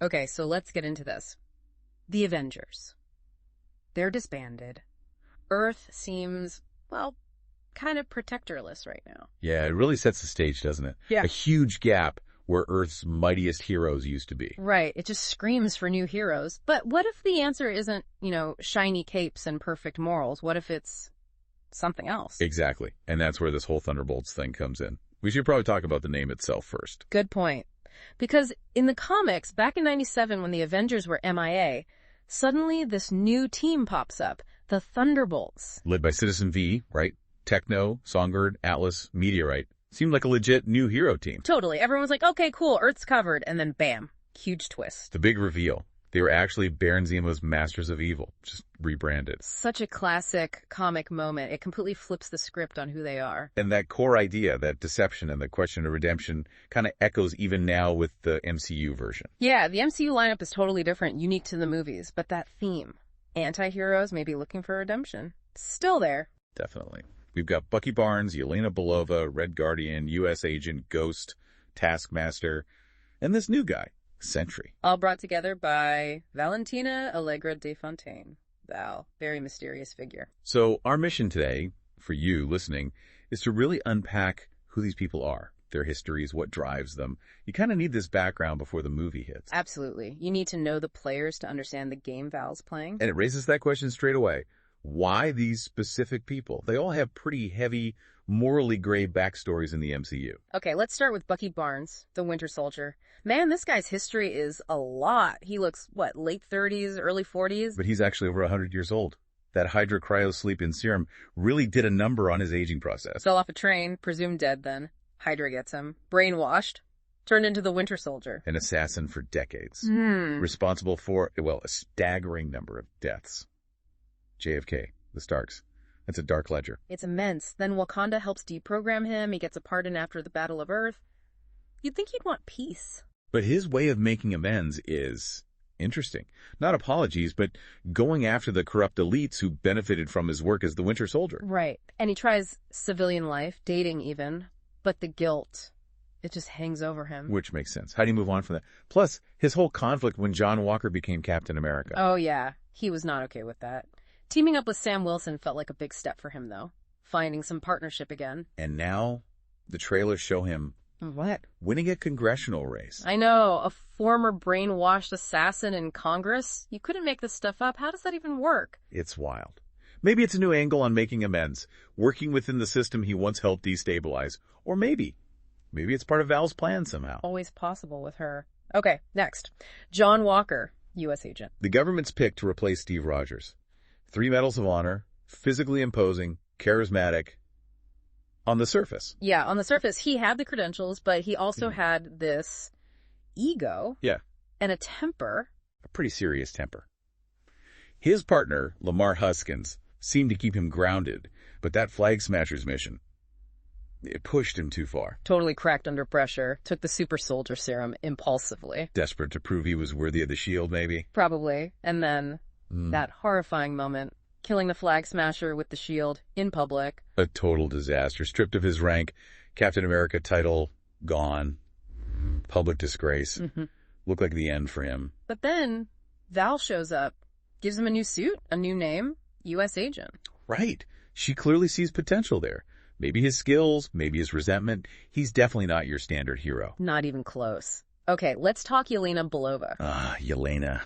Okay, so let's get into this. The Avengers. They're disbanded. Earth seems, well, kind of protectorless right now. Yeah, it really sets the stage, doesn't it? Yeah. A huge gap where Earth's mightiest heroes used to be. Right, it just screams for new heroes. But what if the answer isn't, shiny capes and perfect morals? What if it's something else? Exactly. And that's where this whole Thunderbolts thing comes in. We should probably talk about the name itself first. Good point. Because in the comics, back in 97 when the Avengers were MIA, suddenly this new team pops up, the Thunderbolts. Led by Citizen V, right? Techno, Songbird, Atlas, Meteorite. Seemed like a legit new hero team. Totally. Everyone's like, okay, cool, Earth's covered. And then bam, huge twist. The big reveal. They were actually Baron Zemo's Masters of Evil, just rebranded. Such a classic comic moment. It completely flips the script on who they are. And that core idea, that deception and the question of redemption, kind of echoes even now with the MCU version. Yeah, the MCU lineup is totally different, unique to the movies. But that theme, anti-heroes maybe looking for redemption, still there. Definitely. We've got Bucky Barnes, Yelena Belova, Red Guardian, U.S. Agent, Ghost, Taskmaster, and this new guy, Sentry. All brought together by Valentina Allegra de Fontaine. Val, very mysterious figure. So our mission today, for you listening, is to really unpack who these people are, their histories, what drives them. You kind of need this background before the movie hits. Absolutely. You need to know the players to understand the game Val's playing. And it raises that question straight away. Why these specific people? They all have pretty heavy, morally gray backstories in the MCU. Okay, let's start with Bucky Barnes, the Winter Soldier. Man, this guy's history is a lot. He looks, late 30s, early 40s? But he's actually over 100 years old. That Hydra cryo-sleep in serum really did a number on his aging process. Fell off a train, presumed dead then. Hydra gets him. Brainwashed. Turned into the Winter Soldier. An assassin for decades. Responsible for, a staggering number of deaths. JFK, the Starks. That's a dark ledger. It's immense. Then Wakanda helps deprogram him. He gets a pardon after the Battle of Earth. You'd think he'd want peace. But his way of making amends is interesting. Not apologies, but going after the corrupt elites who benefited from his work as the Winter Soldier. Right. And he tries civilian life, dating even, but the guilt, it just hangs over him. Which makes sense. How do you move on from that? Plus, his whole conflict when John Walker became Captain America. Oh, yeah. He was not okay with that. Teaming up with Sam Wilson felt like a big step for him, though. Finding some partnership again. And now, the trailers show him... What? Winning a congressional race. I know, a former brainwashed assassin in Congress? You couldn't make this stuff up. How does that even work? It's wild. Maybe it's a new angle on making amends, working within the system he once helped destabilize. Or maybe it's part of Val's plan somehow. Always possible with her. Okay, next. John Walker, U.S. agent. The government's pick to replace Steve Rogers. 3 medals of honor, physically imposing, charismatic. On the surface. Yeah, on the surface, he had the credentials, but he also had this ego. Yeah. And a temper. A pretty serious temper. His partner, Lamar Huskins, seemed to keep him grounded, but that Flag Smashers mission, it pushed him too far. Totally cracked under pressure. Took the super soldier serum impulsively. Desperate to prove he was worthy of the shield, maybe? Probably. And then that horrifying moment. Killing the Flag Smasher with the shield in public. A total disaster. Stripped of his rank, Captain America title, gone. Public disgrace. Looked like the end for him. But then, Val shows up. Gives him a new suit, a new name, U.S. agent. Right. She clearly sees potential there. Maybe his skills, maybe his resentment. He's definitely not your standard hero. Not even close. Okay, let's talk Yelena Belova. Yelena.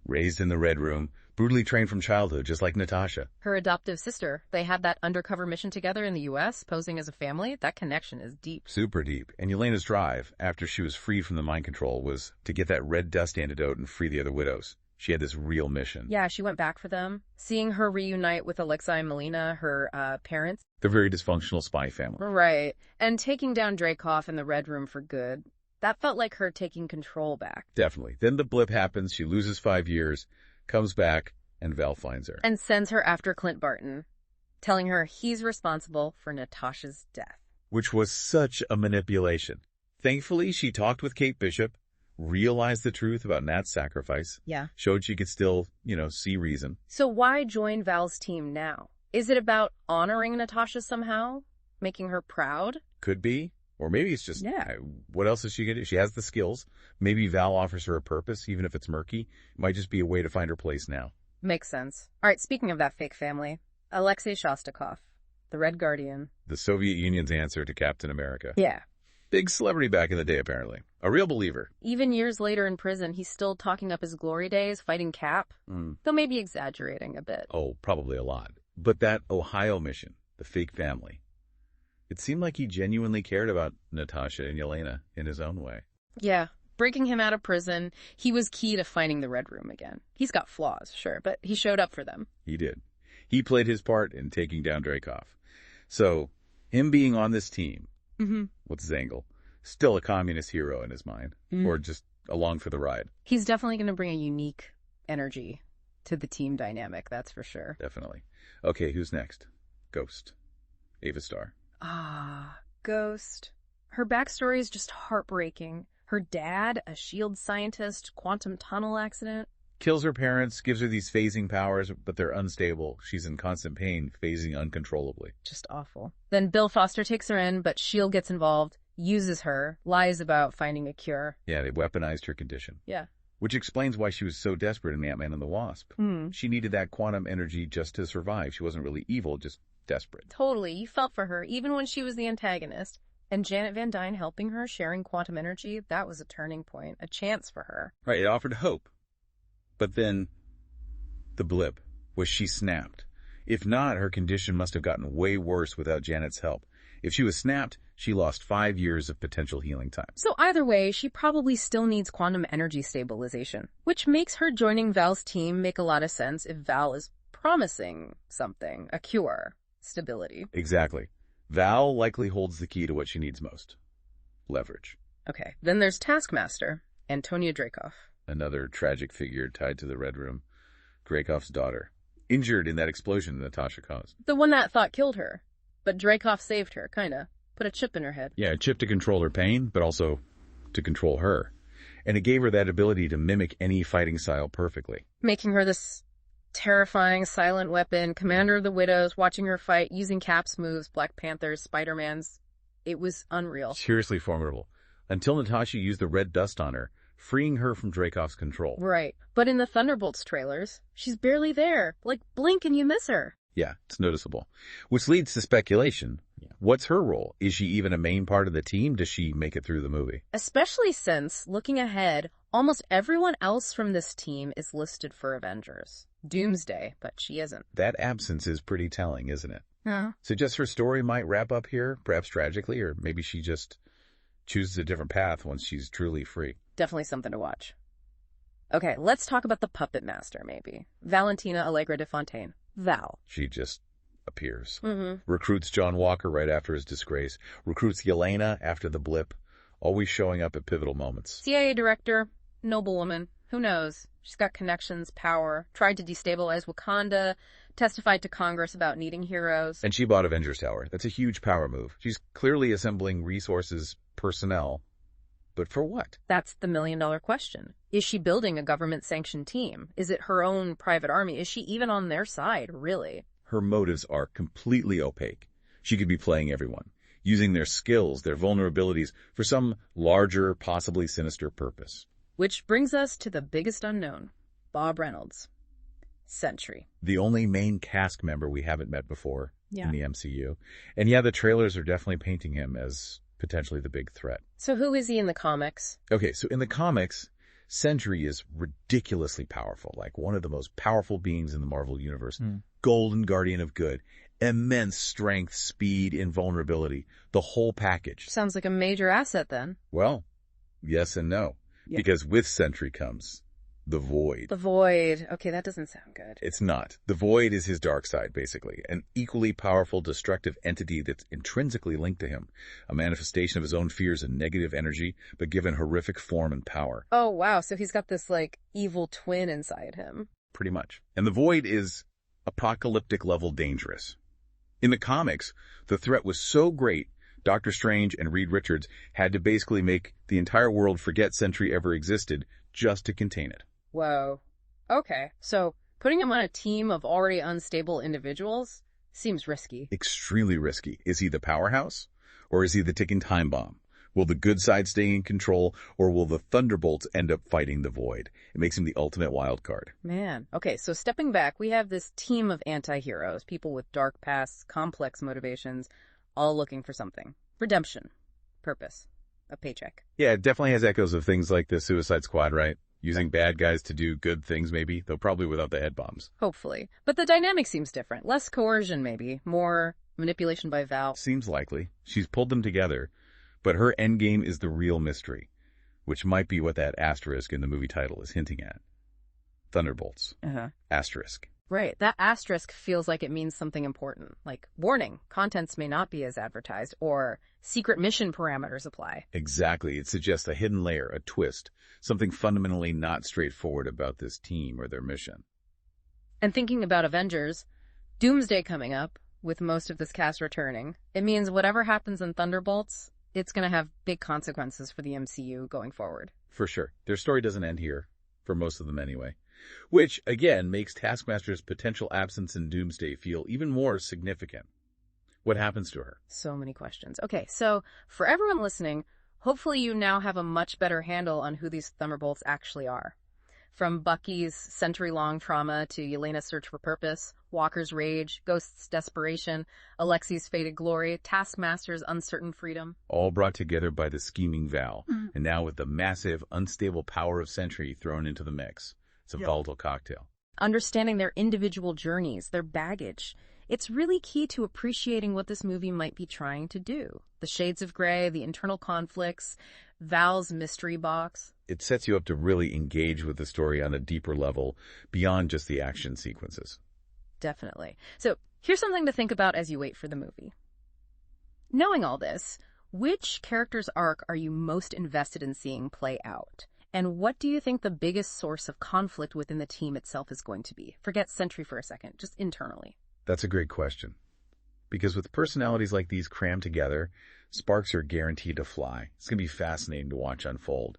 Raised in the Red Room. Brutally trained from childhood, just like Natasha. Her adoptive sister. They had that undercover mission together in the U.S., posing as a family. That connection is deep. Super deep. And Yelena's drive, after she was freed from the mind control, was to get that red dust antidote and free the other widows. She had this real mission. Yeah, she went back for them. Seeing her reunite with Alexa and Melina, her parents. The very dysfunctional spy family. Right. And taking down Dreykov in the Red Room for good. That felt like her taking control back. Definitely. Then the blip happens. She loses 5 years. Comes back, and Val finds her. And sends her after Clint Barton, telling her he's responsible for Natasha's death. Which was such a manipulation. Thankfully, she talked with Kate Bishop, realized the truth about Nat's sacrifice. Yeah. Showed she could still, see reason. So why join Val's team now? Is it about honoring Natasha somehow? Making her proud? Could be. Or maybe it's just, what else is she going to do? She has the skills. Maybe Val offers her a purpose, even if it's murky. It might just be a way to find her place now. Makes sense. All right, speaking of that fake family, Alexei Shostakov, the Red Guardian. The Soviet Union's answer to Captain America. Yeah. Big celebrity back in the day, apparently. A real believer. Even years later in prison, he's still talking up his glory days, fighting Cap. Though maybe exaggerating a bit. Oh, probably a lot. But that Ohio mission, the fake family, it seemed like he genuinely cared about Natasha and Yelena in his own way. Yeah. Breaking him out of prison, he was key to finding the Red Room again. He's got flaws, sure, but he showed up for them. He did. He played his part in taking down Dreykov. So, him being on this team, with Zangel, still a communist hero in his mind, or just along for the ride. He's definitely going to bring a unique energy to the team dynamic, that's for sure. Definitely. Okay, who's next? Ghost. Ava Starr. Ghost. Her backstory is just heartbreaking. Her dad, a SHIELD scientist, quantum tunnel accident. Kills her parents, gives her these phasing powers, but they're unstable. She's in constant pain, phasing uncontrollably. Just awful. Then Bill Foster takes her in, but SHIELD gets involved, uses her, lies about finding a cure. Yeah, they weaponized her condition. Yeah. Which explains why she was so desperate in Ant-Man and the Wasp. She needed that quantum energy just to survive. She wasn't really evil, just desperate. Totally. You felt for her, even when she was the antagonist. And Janet Van Dyne helping her, sharing quantum energy, that was a turning point, a chance for her. Right, it offered hope. But then, the blip, was she snapped. If not, her condition must have gotten way worse without Janet's help. If she was snapped, she lost 5 years of potential healing time. So either way, she probably still needs quantum energy stabilization, which makes her joining Val's team make a lot of sense if Val is promising something, a cure, stability. Exactly. Val likely holds the key to what she needs most. Leverage. Okay, then there's Taskmaster, Antonia Dreykov. Another tragic figure tied to the Red Room. Dreykov's daughter. Injured in that explosion Natasha caused. The one that thought killed her. But Dreykov saved her, kinda. Put a chip in her head. Yeah, a chip to control her pain, but also to control her. And it gave her that ability to mimic any fighting style perfectly. Making her this terrifying silent weapon, commander of the Widows, watching her fight, using Cap's moves, Black Panther's, Spider-Man's. It was unreal. Seriously formidable. Until Natasha used the red dust on her, freeing her from Dreykov's control. Right. But in the Thunderbolts trailers, she's barely there. Like, blink and you miss her. Yeah, it's noticeable. Which leads to speculation. What's her role? Is she even a main part of the team? Does she make it through the movie? Especially since, looking ahead, almost everyone else from this team is listed for Avengers. Doomsday, but she isn't. That absence is pretty telling, isn't it? Yeah. Suggests her story might wrap up here, perhaps tragically, or maybe she just chooses a different path once she's truly free. Definitely something to watch. Okay, let's talk about the Puppet Master, maybe. Valentina Allegra de Fontaine. Val. She just appears. Recruits John Walker right after his disgrace. Recruits Yelena after the blip. Always showing up at pivotal moments. CIA director, noble woman. Who knows? She's got connections, power, tried to destabilize Wakanda, testified to Congress about needing heroes. And she bought Avengers Tower. That's a huge power move. She's clearly assembling resources, personnel. But for what? That's the million-dollar question. Is she building a government-sanctioned team? Is it her own private army? Is she even on their side, really? Her motives are completely opaque. She could be playing everyone, using their skills, their vulnerabilities, for some larger, possibly sinister purpose. Which brings us to the biggest unknown, Bob Reynolds. Sentry. The only main cast member we haven't met before in the MCU. And yeah, the trailers are definitely painting him as potentially the big threat. So who is he in the comics? Okay, so in the comics, Sentry is ridiculously powerful, like one of the most powerful beings in the Marvel Universe. Golden Guardian of Good. Immense strength, speed, invulnerability. The whole package. Sounds like a major asset then. Well, yes and no. Yeah. Because with Sentry comes the Void. The Void. Okay, that doesn't sound good. It's not. The Void is his dark side, basically. An equally powerful, destructive entity that's intrinsically linked to him. A manifestation of his own fears and negative energy, but given horrific form and power. Oh, wow. So he's got this, like, evil twin inside him. Pretty much. And the Void is apocalyptic level dangerous. In the comics, the threat was so great, Doctor Strange and Reed Richards had to basically make the entire world forget Sentry ever existed just to contain it. Whoa. Okay. So putting him on a team of already unstable individuals seems risky. Extremely risky. Is he the powerhouse? Or is he the ticking time bomb? Will the good side stay in control, or will the Thunderbolts end up fighting the Void? It makes him the ultimate wild card. Man. Okay, so stepping back, we have this team of anti-heroes, people with dark pasts, complex motivations, all looking for something. Redemption. Purpose. A paycheck. Yeah, it definitely has echoes of things like the Suicide Squad, right? Using bad guys to do good things, maybe, though probably without the head bombs. Hopefully. But the dynamic seems different. Less coercion, maybe. More manipulation by Val. Seems likely. She's pulled them together, but her endgame is the real mystery, which might be what that asterisk in the movie title is hinting at. Thunderbolts. Asterisk. Right. That asterisk feels like it means something important. Like, warning, contents may not be as advertised, or secret mission parameters apply. Exactly. It suggests a hidden layer, a twist, something fundamentally not straightforward about this team or their mission. And thinking about Avengers, Doomsday coming up, with most of this cast returning, it means whatever happens in Thunderbolts, it's going to have big consequences for the MCU going forward. For sure. Their story doesn't end here, for most of them anyway. Which, again, makes Taskmaster's potential absence in Doomsday feel even more significant. What happens to her? So many questions. Okay, so for everyone listening, hopefully you now have a much better handle on who these Thunderbolts actually are. From Bucky's century-long trauma to Yelena's search for purpose, Walker's rage, Ghost's desperation, Alexi's faded glory, Taskmaster's uncertain freedom. All brought together by the scheming Val, and now with the massive, unstable power of Sentry thrown into the mix. It's a volatile cocktail. Understanding their individual journeys, their baggage. It's really key to appreciating what this movie might be trying to do. The shades of gray, the internal conflicts, Val's mystery box. It sets you up to really engage with the story on a deeper level beyond just the action sequences. Definitely. So here's something to think about as you wait for the movie. Knowing all this, which character's arc are you most invested in seeing play out? And what do you think the biggest source of conflict within the team itself is going to be? Forget Sentry for a second, just internally. That's a great question. Because with personalities like these crammed together, sparks are guaranteed to fly. It's going to be fascinating to watch unfold.